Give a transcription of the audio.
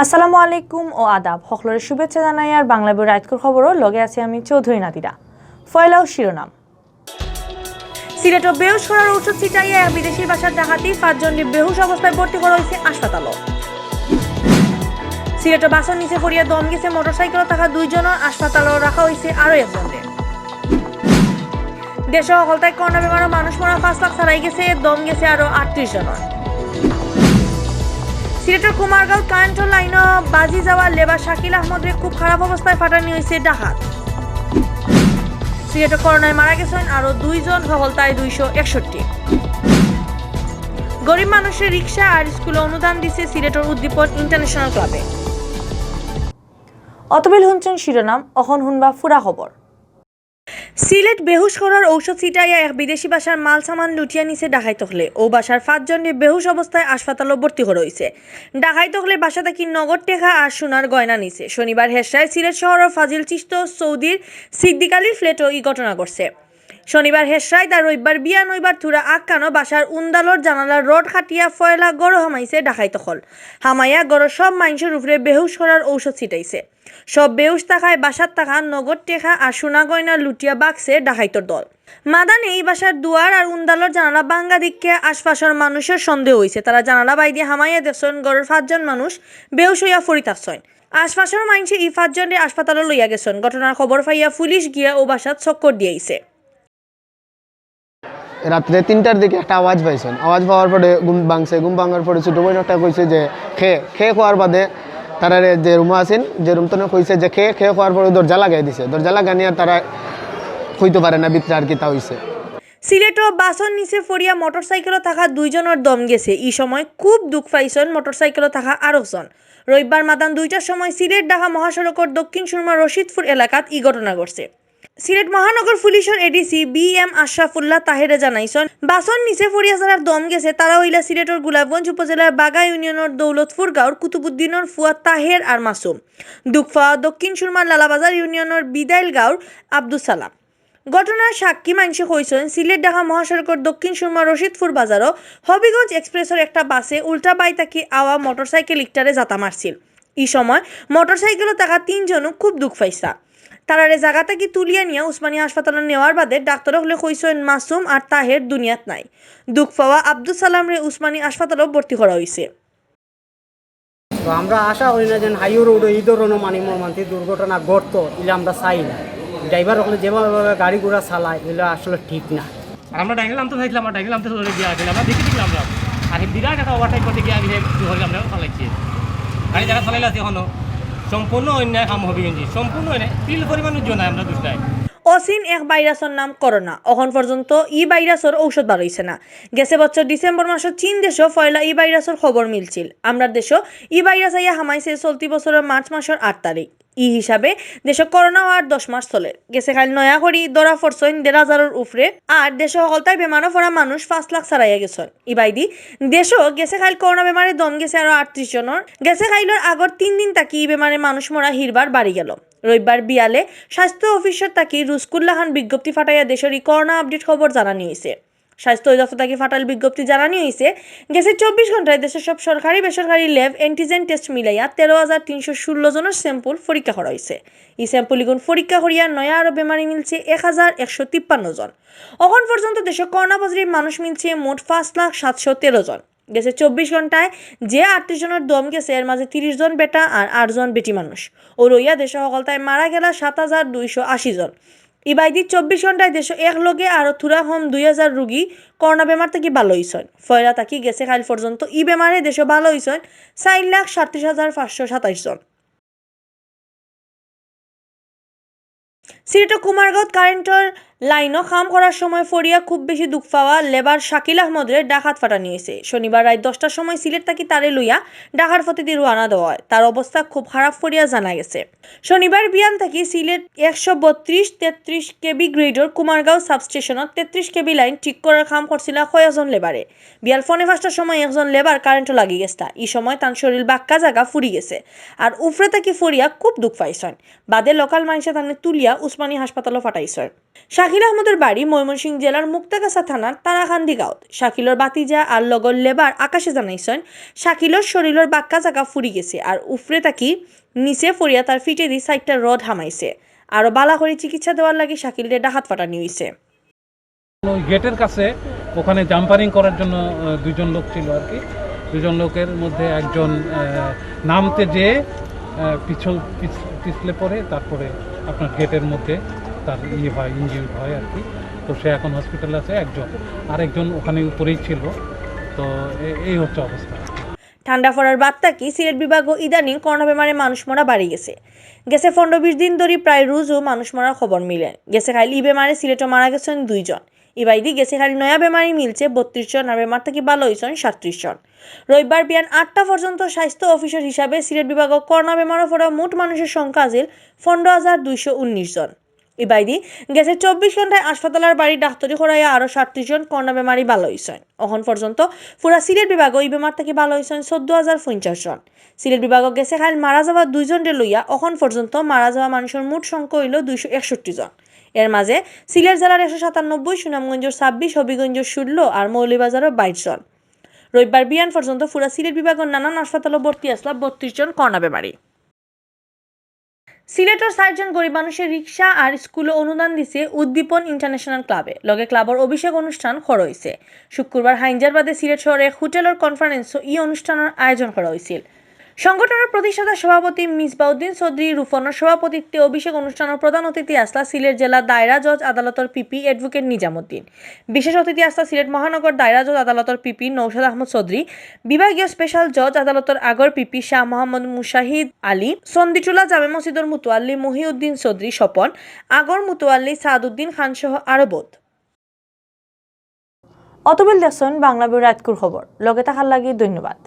আসসালামু আলাইকুম ও আদাব সকলের শুভেচ্ছা জানাই আর বাংলাভিউ রাইটকর খবরও লগে আছি আমি চৌধুরী নাদিরা। ফয়লাও শিরোনাম। সিলেট বেহুশ করার ঔষধ ছিটাইয়া এক বিদেশির বাসার ডাকাতি 5 জন বেহুশ অবস্থায় ভর্তি করা হয়েছে হাসপাতালও। সিলেট বাসের নিচে পড়িয়া দম গেছে মোটরসাইকেলে থাকা 2 জনের, হাসপাতালও রাখা হয়েছে আরো একজনের। দেশে হলতায় করোনা বেমারে মানুষ মরা 5 লাখ ছাড়াই গেছে, দম গেছে আরো 38 জনের। সিলেটের কুমারগাঁও কারেন্টের লাইনও বাজি যাওয়া লেবার শাকিল আহমদের খুব খারাপ অবস্থায় ফাটানি হয়েছে ডাকাত। সিলেটে করোনায় মারা গেছেন আরো 2 জন, হলতায় 261। গরিব মানুষের রিক্সা আর স্কুলে অনুদান দিছে সিলেটের উদ্দীপন ইন্টারন্যাশনাল ক্লাবে। অতবিল হুনছেন শিরোনাম, অখন হুনবা ফুরা খবর। সিলেট বেহুশ করার ঔষধ ছিটাইয়া এক বিদেশি বাসার মাল সামান লুটিয়া নিছে ডাকাইত হলে ও বাসার 5 জন বেহুশ অবস্থায় হাসপাতালে ভর্তি করা হয়েছে। ডাকাইত হলে বাসা থেকে নগদ টেকা আর সোনার গয়না নিছে। শনিবার হেসায় সিলেট শহরের ফাজিল চিস্ত সৌদির সিদ্দিক আলীর ফ্ল্যাটও এই ঘটনা ঘটছে। শনিবার হেসায় তার রবিবার বিয়া নইবার থুরা আক্কানো বাসার উন্দালর জানালার রড খাটিয়া ফয়লা গড় হামাইছে ডাকাইত হল। হামাইয়া গড় সব মানুষের উপরে বেহুশ করার ঔষধ ছিটাইছে। সব বেহুশ টাকায় বাসার টাকা নগদ টেকা আর সোনা গয়না লুটিয়া বাগছে ডাকাইতর দল। মাদানে এই বাসার দুয়ার আর উন্দালর জানালা বাঙ্গা দিককে আশপাশের মানুষের সন্দেহ হয়েছে। তারা জানালা বাইরে হামাইয়া দেখছেন গড়ের 5 জন মানুষ বেহুশ হইয়া ফরিতাছেন। আশপাশের মানুষে এই 5 জনের হাসপাতালে লইয়া গেছেন। ঘটনার খবর পাইয়া পুলিশ গিয়া ও বাসাত চক্কর দিয়েছে। রাত্রে 3টার দিকে একটা আওয়াজ পাইছেন। আওয়াজ পাওয়ার পরে ঘুম ভাঙার পরে ছোটো বোন একটা কইছে যে খেয়ে খাওয়ার বাদে তারা যে রুমে আছেন, যে রুমতনে কইছে যে খেয়ে খাওয়ার পরে দরজা লাগাই দিছে। দরজা লাগানি আর তারা কইতে পারে না ভিতরে আর কি তা হইছে। সিলেটও বাসর নিচে ফরিয়া মোটরসাইকেলে থাকা 2 জনের দম গেছে। এই সময় খুব দুঃখ পাইছেন মোটরসাইকেলে থাকা আরেকজন। রবিবার মাদান 2টার সময় সিলেট ঢাকা মহাসড়কের দক্ষিণ সুরমা রশিদপুর এলাকাত এই ঘটনা ঘটছে। সিলেট মহানগর পুলিশের এডিসি BM আশরাফুল্লাহ তাহেরে জানাইছেন, বাসন নিচে ফরিয়া যারা দম গেছে তারা হইলা সিলেটের গোলাপগঞ্জ উপজেলার বাগা ইউনিয়নের দৌলতপুর গাঁওর কুতুবুদ্দিনের ফুয়া তাহের আর মাসুম, দুঃখা দক্ষিণ সুরমার লালাবাজার ইউনিয়নের বিদাইল গাঁওর আব্দুল সালাম। ঘটনার সাক্ষী মানুষে কইছেন, সিলেট ঢাকা মহাসড়কের দক্ষিণ সুরমা রশিদপুর বাজারও হবিগঞ্জ এক্সপ্রেসের একটা বাসে উল্টা বাই তাকি আওয়া মোটরসাইকেল ইকটারে জাতা মারছিল। এই সময় মোটরসাইকেলে থাকা 3 জনও খুব দুঃখ পাইছা। তারারে জায়গা থেকে তুলিয়া নিয়ে উসমানী হাসপাতালে নেওয়ার বাদে ডাক্তার হলে কইছেন মাসুম আর তাহের দুনিয়াত নাই। দুঃখ পাওয়া আব্দুল সালাম রে উসমানী হাসপাতালে ভর্তি করা হয়েছে। তো আমরা আশা করি না যে হাইওয়ে রোডে এই ধরনের মর্মান্তিক দুর্ঘটনা ঘটতো, এগুলো আমরা চাই না। ড্রাইভার হলে যেভাবে গাড়ি ঘোড়া চালায় এগুলো আসলে ঠিক না। আর আমরা ডাইনিং নামতে চাইছিলাম, আমরা ডাইনিং নামতে চলে গিয়ে আসলে আমরা দেখি আমরা আর বিরাট একটা ওভারটাইম করতে গিয়ে আগে আমরা চালাইছি। গাড়ি জায়গা চালাইলে আছে এখনো সম্পূর্ণ অন্যায় কাম হবে, কিন্তু সম্পূর্ণ তিল পরিমাণ উজ্জ্বল নাই আমরা দুষ্টায়। অসীন এক ভাইরাসের নাম করোনা। এখন পর্যন্ত এই ভাইরাসের ঔষধ বার হইছে না। গেছে বছর ডিসেম্বর মাসে চীন দেশও ফয়লা এই ভাইরাসের খবর মিলছিল। আমরা দেশও এই ভাইরাস আইয়া হামাইছে চলতি বছরের মার্চ মাসের 8 তারিখ। ই হিসাবে দেশে করোনা আর 10 মাস চলে গেছে। খালি নয়া করি ধরা পড়ছেন 1,500-এর উপরে আর দেশে হলতায় বেমারও পড়া মানুষ 5 লাখ ছাড়াইয়া গেছেন। ইবাইদি দেশও গেছে খাইল করোনা বেমারে দম গেছে আরো 38 জনের। গেছে খাইলর আগর 3 দিন তাকি এই বেমারে মানুষ মরা হিরবার বাড়ি গেল। রবিবার বিয়ালে স্বাস্থ্য অফিসার তাকি রুসকুল্লাহ খান বিজ্ঞপ্তি ফাটাইয়া দেশের করোনা আপডেট খবর জানানি হয়েছে। স্বাস্থ্য অধিদপ্তর তাকে ফাটাল বিজ্ঞপ্তি জানানি হয়েছে, গেছে 24 ঘন্টায় দেশের সব সরকারি বেসরকারি ল্যাব অ্যান্টিজেন টেস্ট মিলাইয়া 13,316 জনের স্যাম্পল পরীক্ষা করা হয়েছে। এই স্যাম্পলগুলো পরীক্ষা করিয়া নয়া আরো বেমারি মিলছে 1,153 জন। এখন পর্যন্ত দেশে করোনা পজিটিভ মানুষ মিলছে মোট 5,713 জন। গেছে 24 ঘন্টায় যে 38 জনের দম গেছে এর মাঝে 30 জন বেটা আর 8 জন বেটি মানুষ। ও রইয়া দেশে সকলতায় মারা গেলা 7,280 জন। ইবাইদি 24 ঘন্টায় দেশ এক লগে আরো থুরা হম 2,000 রোগী করোনা বেমার থেকে ভালো হয়েছেন। ফয়লা তাকি গেছে কাল পর্যন্ত ই বেমারে দেশে ভালো হয়েছেন 4,37,527 জন। সিলেটের কুমারগাঁও কারেন্টের লাইনও কাম করার সময় ফরিয়া খুব বেশি দুঃখ পাওয়া লেবার শাকিল আহমদের ডাকাত ফাটানি হয়েছে। শনিবার রাত 10টার সময় সিলেট তাকি তারে লইয়া ঢাকার পথে দিয়ে রওনা দেওয়া হয়। তার অবস্থা খুব খারাপ ফরিয়া জানা গেছে। শনিবার বিয়ান থাকি সিলেট 132-33 কেবি গ্রেডর কুমারগাঁও সাবস্টেশনত 33 কেবি লাইন ঠিক করার কাম করছিল কয়েকজন লেবারে। বিয়াল 5:45টার সময় একজন লেবার কারেন্টও লাগি গেছে। এই সময় তার শরীর বাক্কা জায়গা ফুরি গেছে আর উফরে তাকি ফরিয়া খুব দুঃখ পাইছেন। বাদে লোকাল মানুষে তাকে তুলিয়া উসমানী হাসপাতালে ফাটাইছে। শাকিল আহমদের বাড়ি ময়মনসিংহ জেলার মুক্তাগাছা থানার তারাকান্দি গাঁৱত। শাকিলৰ বাতিজা আর লগর লেবার আকাশে জানাইছেন শাকিলৰ শরীরের বাক্কা জায়গা ফুরি গেছে আর উফরে তাকি নিচে ফরিয়া তার ফিটে দি 4টা রড হামাইছে। আরো বালা করে চিকিৎসা দেওয়ার লাগে শাকিলরে ডাহাত ফাটানি হইছে। ওই গেটের কাছে ওখানে জাম্পারিং করার জন্য দুইজন লোক ছিল আর কি। দুজন লোকের মধ্যে একজন নামতে যেয়ে পিছলে পড়ে, তারপরে আপনার গেটের মধ্যে তার হয়, ইনজিউর হয় আর কি। তো সে এখন হসপিটালে আছে। আরেকজন ওখানে উপরেই ছিল। তো এই হচ্ছে অবস্থা। ঠান্ডা পড়ার বাদ থাকি সিলেট বিভাগও ইদানিং করোনা বেমারে মানুষ মরা বাড়ি গেছে। 15-20 দিন ধরে প্রায় রোজও মানুষ মরার খবর মিলে। খাইল ই বেমারে সিলেটও মারা গেছেন 2 জন। ইবাইদি খাইল নয়া বেমারি মিলছে 32 জন আর বেমার থেকে ভালো হয়েছেন 37 জন। রবিবার বিয়ান 8টা পর্যন্ত স্বাস্থ্য অফিসার হিসাবে সিলেট বিভাগও করোনা বেমারে পড়া মোট মানুষের সংখ্যা আছিল 15,219 জন। ইবাইদি 24 ঘন্টায় হাসপাতালের বাড়ি ডাক্তারি করাইয়া আরো 37 জন করোনা বেমারি ভালো হয়েছেন। এখন পর্যন্ত পুরা সিলেট বিভাগও এই বেমার থেকে ভালো হয়েছেন 14,050 জন। সিলেট বিভাগও খাইল মারা যাওয়া 2 জনরে লইয়া এখন পর্যন্ত মারা যাওয়া মানুষের মোট সংখ্যা হইল 261 জন। এর মাঝে সিলেট জেলার 197, সুনামগঞ্জের 26, হবিগঞ্জের 16 আর মৌলভীবাজারের 22 জন। রবিবার বিয়ান পর্যন্ত পুরা সিলেট বিভাগের নানান হাসপাতালে ভর্তি আসলা 32 জন করোনা বেমারি। সিলেটের 4 জন গরিব মানুষের রিক্সা আর স্কুলে অনুদান দিছে উদ্দীপন ইন্টারন্যাশনাল ক্লাবে। লগে ক্লাবের অভিষেক অনুষ্ঠান করা হয়েছে। শুক্রবার হাইঞ্জারবাদে সিলেট শহরে হোটেলের কনফারেন্সও এই অনুষ্ঠানের আয়োজন করা হয়েছিল। সংগঠনের প্রতিষ্ঠাতা সভাপতি মিসবাউদ্দিন চৌধুরী রুফনের সভাপতিত্বে অভিষেক অনুষ্ঠানের প্রধান অতিথি আসলা সিলেট জেলা দায়রা জজ আদালতের পিপি অ্যাডভোকেট নিজামুদ্দিন। বিশেষ অতিথি আসলা সিলেট মহানগর দায়রা জজ আদালতের পিপি নৌশাদ আহমদ চৌধুরী, বিভাগীয় স্পেশাল জজ আদালতের আগর পিপি শাহ মোহাম্মদ মুশাহিদ আলী, সন্দিটুলা জামে মসজিদের মুতোয়াল্লি মহিউদ্দিন চৌধুরী স্বপন, আগর মুতোয়াল্লি সাদউদ্দিন খান সহ আরো বোধ। অতবিল দেখছেন বাংলাভিউ রাতকুর খবর। লগে থাকার লাগি ধন্যবাদ।